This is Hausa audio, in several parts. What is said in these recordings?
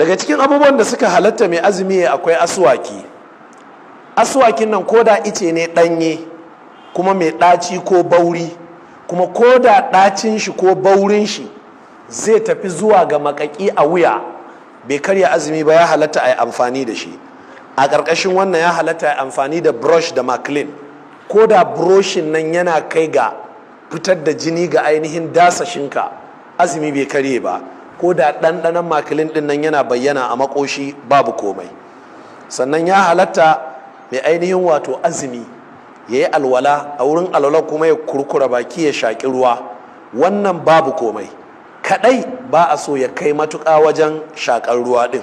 daga cikin abubuwan da suka halatta mai azumi akwai aswaki. Aswakin nan ko da ice ne ɗanye kuma mai ɗaci ko bauri, kuma ko da ɗacin shi ko baurin shi zai tafi zuwa ga makaki a wuya, bai karya azumi ba, ya halatta a yi amfani da shi. A ƙarƙashin wannan ya halatta a yi amfani da brush da makilin, ko da broshin nan yana kai ga fitar da jini ga ainihin dasashinka, azumi bai karye ba. Ko da ɗanɗanon makilin ɗin nan yana bayyana a makoshi, babu komai. Sannan ya halatta mai ainihin wato azumi ya yi alwala, a wurin alwala kuma ya kurkura baki ya shaƙi ruwa, wannan babu komai. Kaɗai ba a so ya kai matuƙa wajen shaƙar ruwa ɗin.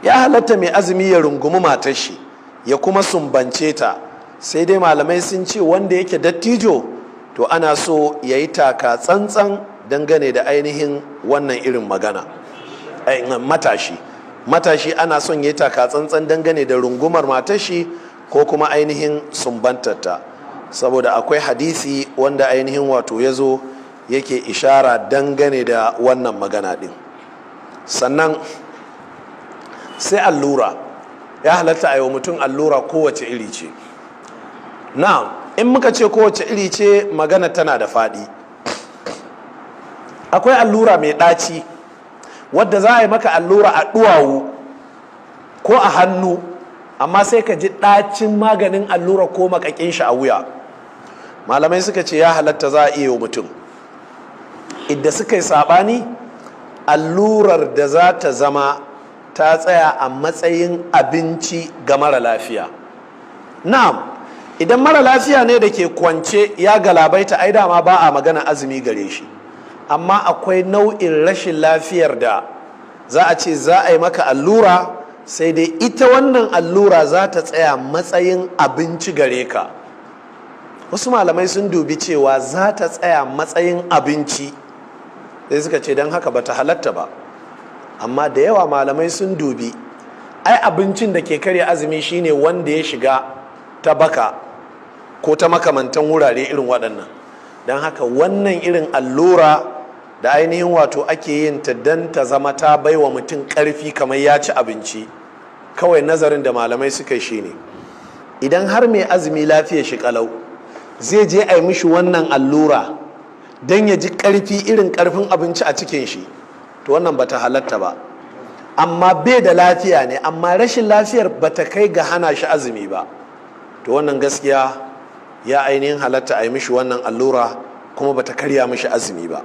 Ya halatta mai azumi ya rungumi matar shi ya kuma sumbance ta, sai dai malamai sun ce wanda yake dattijo to ana so ya yi taka tsantsan dangane da ainihin wannan irin magana. Matashi ana son ya yi taka tsantsan dangane da rungumar matar shi ko kuma ainihin sumbantarta, saboda akwai hadisi wanda ainihin wato ya zo yake ishara dangane da wannan magana ɗin. Sannan sai allura, ya halatta a yi wa mutum allura kowace iri ce. Na in muka ce kowace iri ce, magana tana da faɗi. Akwai allura mai ɗaci wadda za a yi maka allura a ɗuwawu ko a hannu, amma sai ka ji ɗacin maganin allura ko makakin shi a wuya. Malamai suka ce ya halatta za a iya wa mutum. Idda suka yi saɓani, allurar da za ta zama ta tsaya a matsayin abinci ga mara lafiya. Na'am, idan mara lafiya ne da ke kwance ya galabaita, ai dama ba a magana azumi gare shi. Amma akwai nau'in rashin lafiyar da za a ce za a yi maka allura, sai dai ita wannan allura za ta tsaya matsayin abinci gare ka. Wasu malamai sun dubi cewa za ta tsaya matsayin abinci, sai suka ce don haka ba ta halatta ba. Amma da yawa malamai sun dubi, ai abincin da ke karya azumi shine wanda ya shiga ta baka ko ta makamantan wurare irin waɗannan. Don haka wannan irin allura da ainihin wato ake yin ta don ta zama ta baiwa mutum ƙarfi kamar ya ci abinci, kawai nazarin da malamai suka yi shine, idan har mai azumi lafiya shi kalau zai je a yi mishi wannan allura don ya ji ƙarfi irin ƙarfin abinci a cikin shi, to wannan bata halatta ba. Amma bai da lafiya ne, amma rashin lafiyar bata kai ga hana shi azumi ba, to wannan gaskiya ya ainihin halatta a yi mishi wannan allura kuma bata karya mishi azumi ba.